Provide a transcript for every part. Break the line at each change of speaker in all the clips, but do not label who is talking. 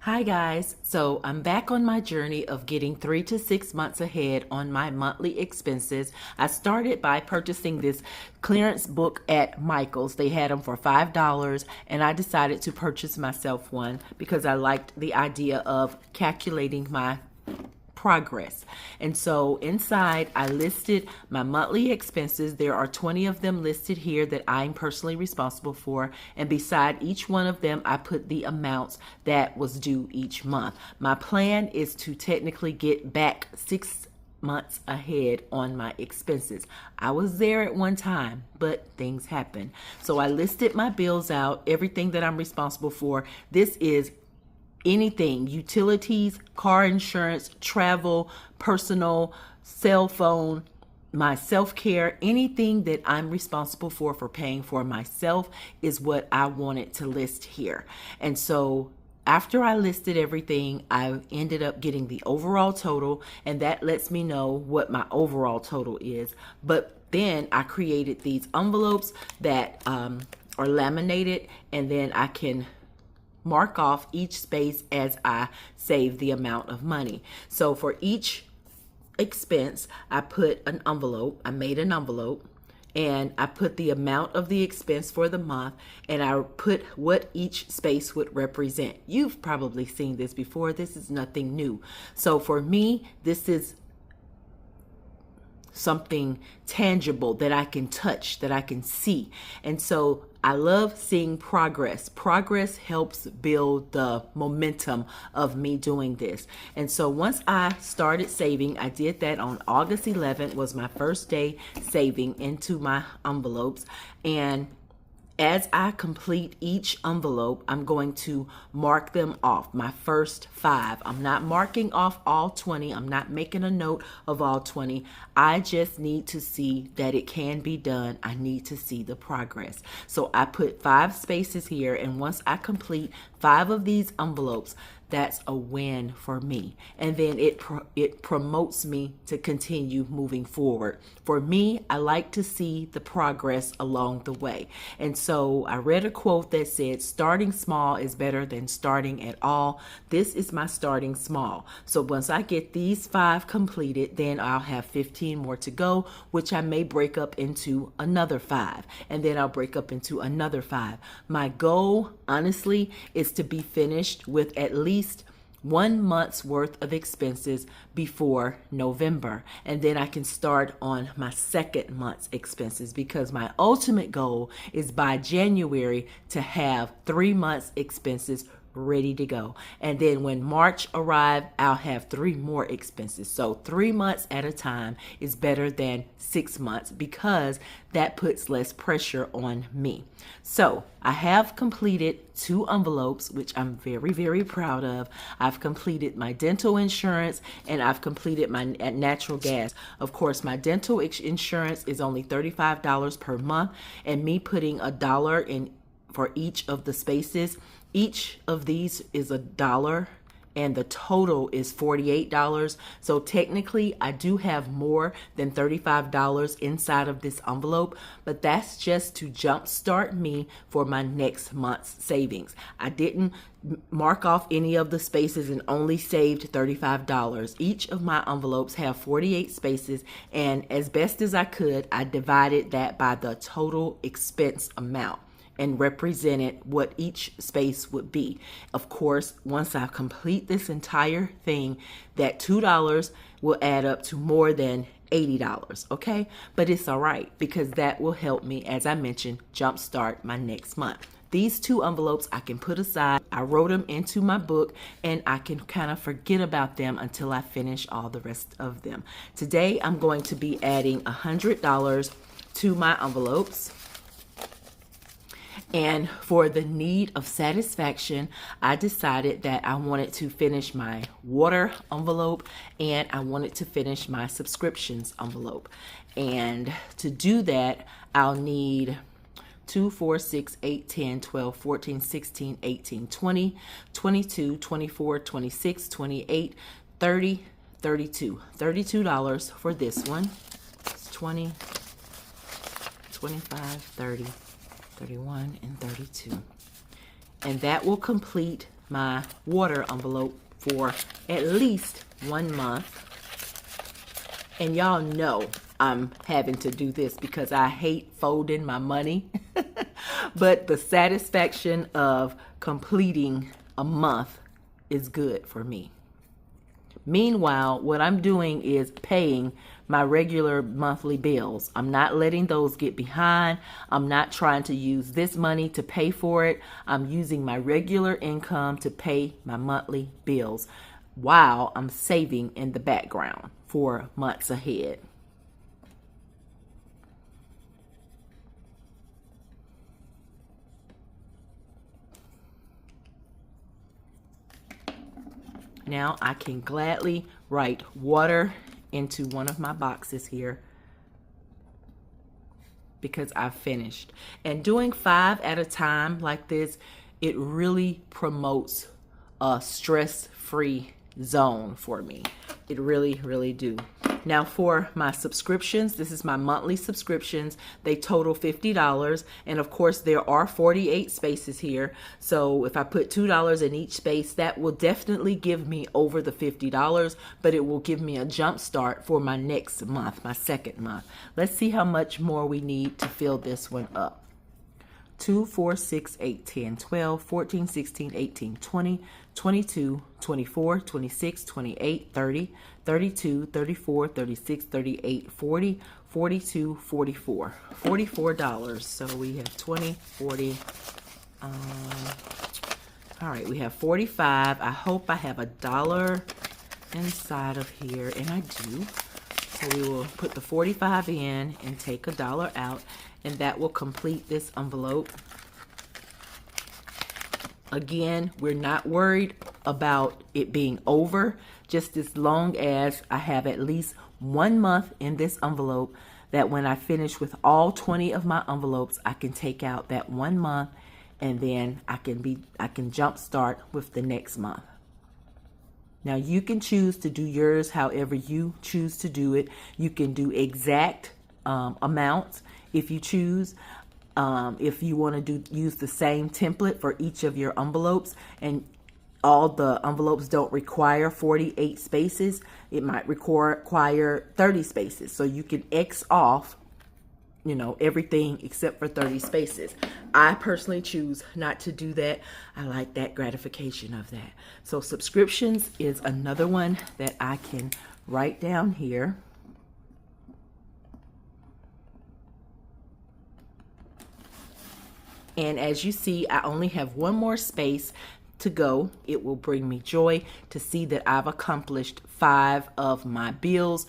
Hi guys, so I'm back on my journey of getting 3 to 6 months ahead on my monthly expenses. I started by purchasing this clearance book at Michael's. They had them for $5 and I decided to purchase myself one because I liked the idea of calculating my progress. And so inside I listed my monthly expenses. There are 20 of them listed here that I'm personally responsible for, and beside each one of them I put the amounts that was due each month. My plan is to technically get back 6 months ahead on my expenses. I was there at one time, but things happen. So I listed my bills out, everything that I'm responsible for. This is anything: utilities, car insurance, travel, personal, cell phone, my self-care, anything that I'm responsible for paying for myself is what I wanted to list here. And so after I listed everything, I ended up getting the overall total, and that lets me know what my overall total is. But then I created these envelopes that are laminated, and then I can mark off each space as I save the amount of money. So for each expense, I put an envelope. I made an envelope and I put the amount of the expense for the month, and I put what each space would represent. You've probably seen this before. This is nothing new. So for me, this is something tangible that I can touch, that I can see. And so I love seeing progress. Progress helps build the momentum of me doing this. And so once I started saving, I did that on August 11th was my first day saving into my envelopes. And as I complete each envelope, I'm going to mark them off, my first 5. I'm not marking off all 20. I'm not making a note of all 20. I just need to see that it can be done. I need to see the progress. So I put 5 spaces here, and once I complete 5 of these envelopes, that's a win for me. And then it promotes me to continue moving forward. For me, I like to see the progress along the way. And so I read a quote that said, starting small is better than starting at all. This is my starting small. So once I get these 5 completed, then I'll have 15 more to go, which I may break up into another 5. And then I'll break up into another 5. My goal, honestly, is to be finished with at least 1 month's worth of expenses before November, and then I can start on my second month's expenses, because my ultimate goal is by January to have 3 months expenses ready to go. And then when March arrives, I'll have 3 more expenses. So 3 months at a time is better than 6 months, because that puts less pressure on me. So I have completed 2 envelopes, which I'm very, very proud of. I've completed my dental insurance and I've completed my natural gas. Of course, my dental insurance is only $35 per month, and me putting $1 in for each of the spaces. Each of these is $1 and the total is $48. So technically I do have more than $35 inside of this envelope, but that's just to jumpstart me for my next month's savings. I didn't mark off any of the spaces and only saved $35. Each of my envelopes have 48 spaces, and as best as I could, I divided that by the total expense amount and represented what each space would be. Of course, once I complete this entire thing, that $2 will add up to more than $80, okay? But it's all right, because that will help me, as I mentioned, jumpstart my next month. These 2 envelopes I can put aside. I wrote them into my book, and I can kind of forget about them until I finish all the rest of them. Today, I'm going to be adding $100 to my envelopes. And for the need of satisfaction, I decided that I wanted to finish my water envelope and I wanted to finish my subscriptions envelope. And to do that, I'll need 2, 4, 6, 8, 10, 12, 14, 16, 18, 20, 22, 24, 26, 28, 30, 32. $32 for this one. It's 20, 25, 30. 31 and 32. And that will complete my water envelope for at least 1 month. And y'all know I'm having to do this because I hate folding my money. But the satisfaction of completing a month is good for me. Meanwhile, what I'm doing is paying my regular monthly bills. I'm not letting those get behind. I'm not trying to use this money to pay for it. I'm using my regular income to pay my monthly bills while I'm saving in the background for months ahead. Now I can gladly write water into one of my boxes here because I've finished. And doing 5 at a time like this, it really promotes a stress-free zone for me. It really, really do. Now for my subscriptions, this is my monthly subscriptions. They total $50. And of course, there are 48 spaces here. So if I put $2 in each space, that will definitely give me over the $50, but it will give me a jump start for my next month, my second month. Let's see how much more we need to fill this one up. 2, 4, 6, 8, 10, 12, 14, 16, 18, 20, 22, 24, 26, 28, 30, 32, 34, 36, 38, 40, 42, 44. $44. So we have 20, 40. All right, we have 45. I hope I have $1 inside of here, and I do. So we will put the 45 in and take $1 out, and that will complete this envelope. Again, we're not worried about it being over, just as long as I have at least 1 month in this envelope, that when I finish with all 20 of my envelopes, I can take out that 1 month, and then I can jump start with the next month. Now you can choose to do yours however you choose to do it. You can do exact amounts if you choose. If you want to use the same template for each of your envelopes, and all the envelopes don't require 48 spaces, it might require 30 spaces. So you can X off, everything except for 30 spaces. I personally choose not to do that. I like that gratification of that. So subscriptions is another one that I can write down here. And as you see, I only have 1 more space to go. It will bring me joy to see that I've accomplished 5 of my bills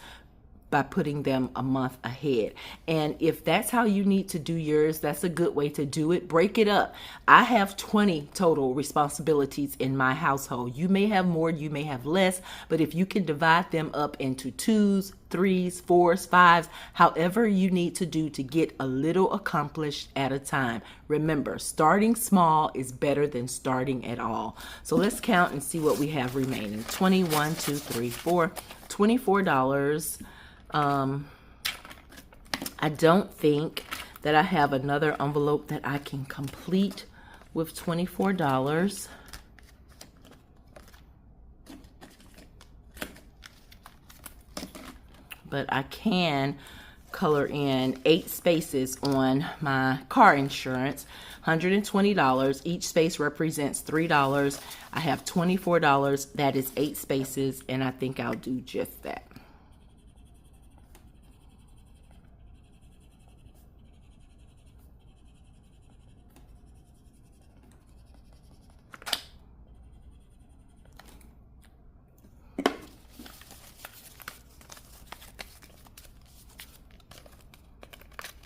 by putting them a month ahead. And if that's how you need to do yours, that's a good way to do it. Break it up. I have 20 total responsibilities in my household. You may have more, you may have less, but if you can divide them up into 2s, 3s, 4s, 5s, however you need to do to get a little accomplished at a time. Remember, starting small is better than starting at all. So let's count and see what we have remaining. 21, 2, 3, 4, $24. I don't think that I have another envelope that I can complete with $24. But I can color in 8 spaces on my car insurance, $120. Each space represents $3. I have $24. That is 8 spaces, and I think I'll do just that.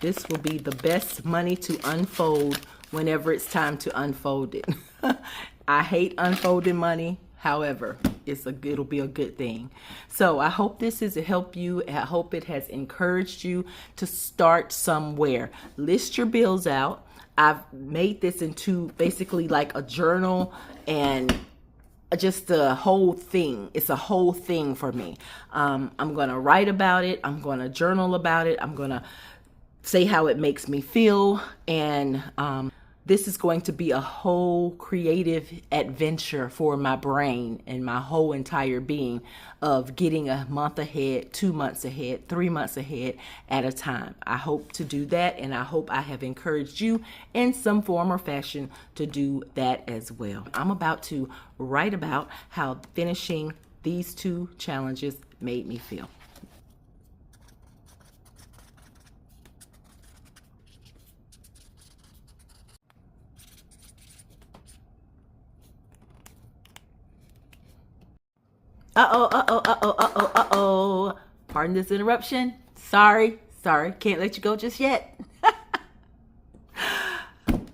This will be the best money to unfold whenever it's time to unfold it. I hate unfolding money. However, it'll be a good thing. So I hope this has helped you. I hope it has encouraged you to start somewhere. List your bills out. I've made this into basically like a journal and just the whole thing. It's a whole thing for me. I'm going to write about it. I'm going to journal about it. I'm going to say how it makes me feel, and this is going to be a whole creative adventure for my brain and my whole entire being of getting a month ahead, 2 months ahead, 3 months ahead at a time. I hope to do that, and I hope I have encouraged you in some form or fashion to do that as well. I'm about to write about how finishing these 2 challenges made me feel. Uh-oh. Pardon this interruption. Sorry. Can't let you go just yet.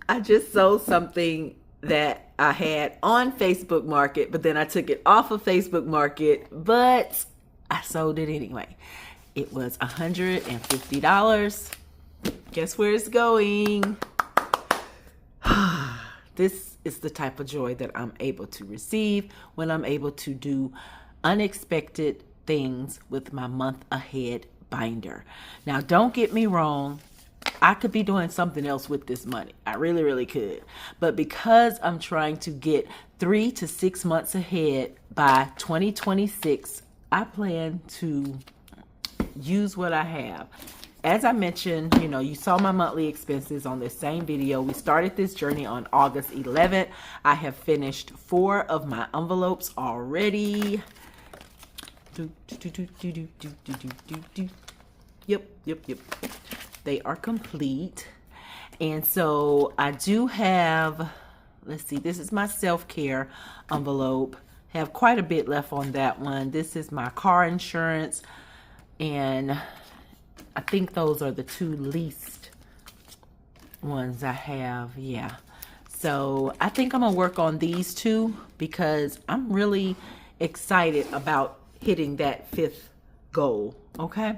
I just sold something that I had on Facebook Market, but then I took it off of Facebook Market, but I sold it anyway. It was $150. Guess where it's going? This is the type of joy that I'm able to receive when I'm able to do unexpected things with my month ahead binder. Now, don't get me wrong. I could be doing something else with this money. I really could. But because I'm trying to get 3 to 6 months ahead by 2026, I plan to use what I have. As I mentioned, you saw my monthly expenses on this same video. We started this journey on August 11th. I have finished 4 of my envelopes already. Yep. They are complete. And so I do have, let's see, this is my self-care envelope. Have quite a bit left on that one. This is my car insurance, and I think those are the 2 least ones I have. Yeah. So I think I'm gonna work on these 2 because I'm really excited about hitting that 5th goal. Okay.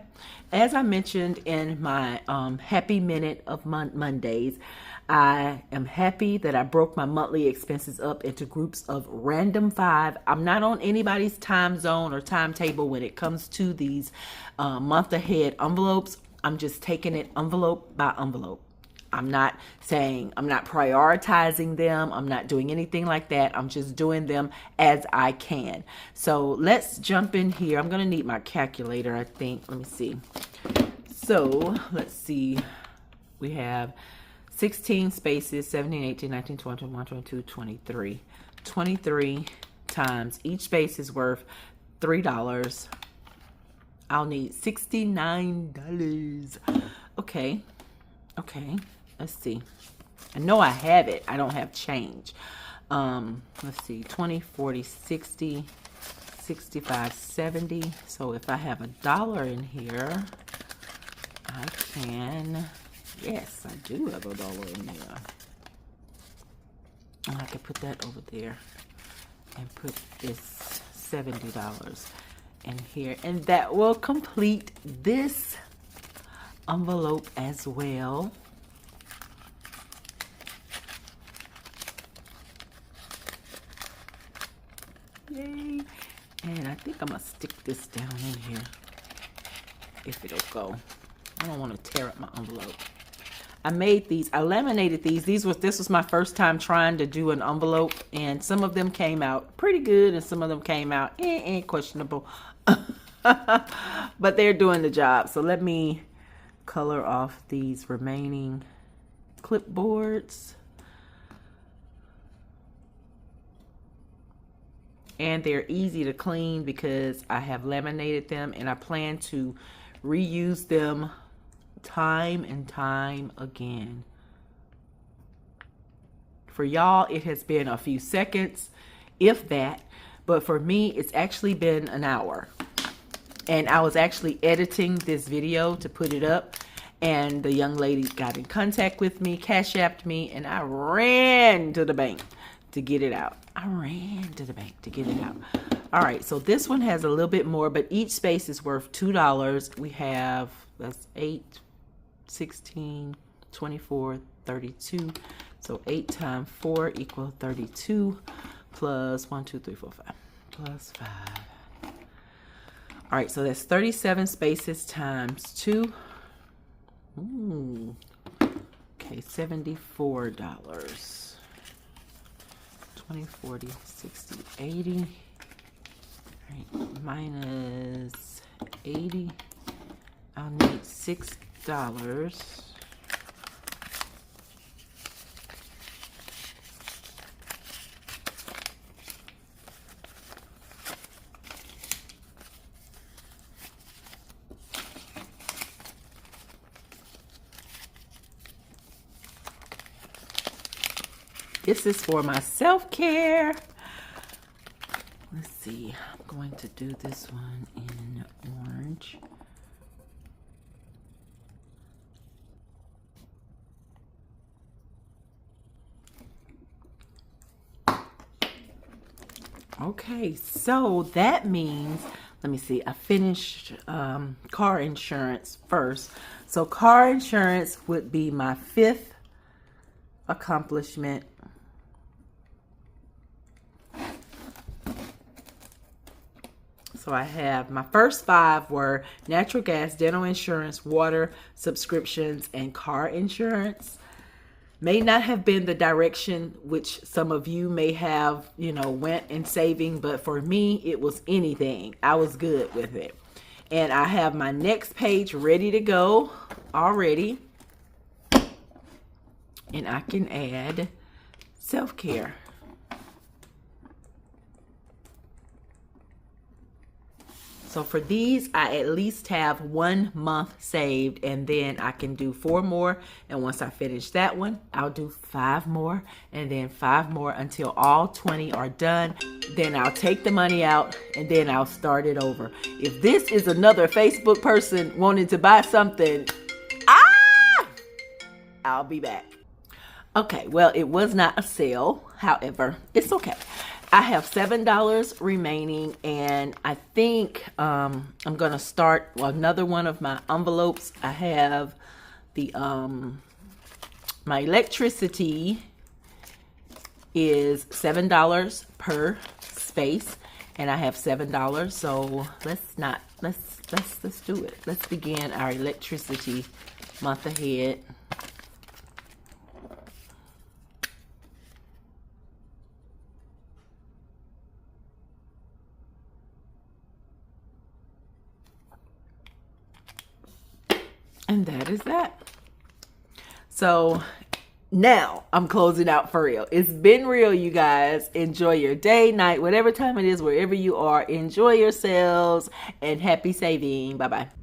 As I mentioned in my happy minute of Mondays, I am happy that I broke my monthly expenses up into groups of random 5. I'm not on anybody's time zone or timetable when it comes to these month ahead envelopes. I'm just taking it envelope by envelope. I'm not prioritizing them. I'm not doing anything like that. I'm just doing them as I can. So let's jump in here. I'm going to need my calculator, I think. Let me see. So let's see. We have 16 spaces, 17, 18, 19, 20, 21, 22, 23. 23 times. Each space is worth $3. I'll need $69. Okay. Let's see. I know I have it. I don't have change. Let's see. 20, 40, 60, 65, 70. So if I have $1 in here, I can... Yes, I do have $1 in there. And I can put that over there and put this $70 in here. And that will complete this envelope as well. Yay. And I think I'm going to stick this down in here if it'll go. I don't want to tear up my envelope. I made these, I laminated these. This was my first time trying to do an envelope, and some of them came out pretty good and some of them came out questionable. But they're doing the job. So let me color off these remaining clipboards. And they're easy to clean because I have laminated them, and I plan to reuse them time and time again. For y'all, it has been a few seconds, if that, but for me, it's actually been an hour. And I was actually editing this video to put it up, and the young lady got in contact with me, Cash Apped me, and I ran to the bank to get it out. All right, so this one has a little bit more, but each space is worth $2. We have, that's 8, 16, 24, 32. So 8 times 4 equals 32 plus 1, 2, 3, 4, 5 plus 5. All right, so that's 37 spaces times 2. Okay, Okay, $74. 20, 40, 60, 80. All right, minus 80. I'll need $6. This is for my self-care. Let's see. I'm going to do this one in orange. Okay, so that means, let me see, I finished car insurance first. So car insurance would be my 5th accomplishment. So I have my first 5 were natural gas, dental insurance, water, subscriptions, and car insurance. May not have been the direction which some of you may have, went in saving, but for me, it was anything. I was good with it. And I have my next page ready to go already. And I can add self-care. So for these, I at least have 1 month saved, and then I can do 4 more. And once I finish that one, I'll do 5 more, and then 5 more until all 20 are done. Then I'll take the money out, and then I'll start it over. If this is another Facebook person wanting to buy something, I'll be back. Okay, well, it was not a sale. However, it's okay. I have $7 remaining, and I think I'm going to start another one of my envelopes. I have the my electricity is $7 per space, and I have $7. So let's do it. Let's begin our electricity month ahead. And that is that. So now I'm closing out for real. It's been real, you guys. Enjoy your day, night, whatever time it is, wherever you are. Enjoy yourselves and happy saving. Bye-bye.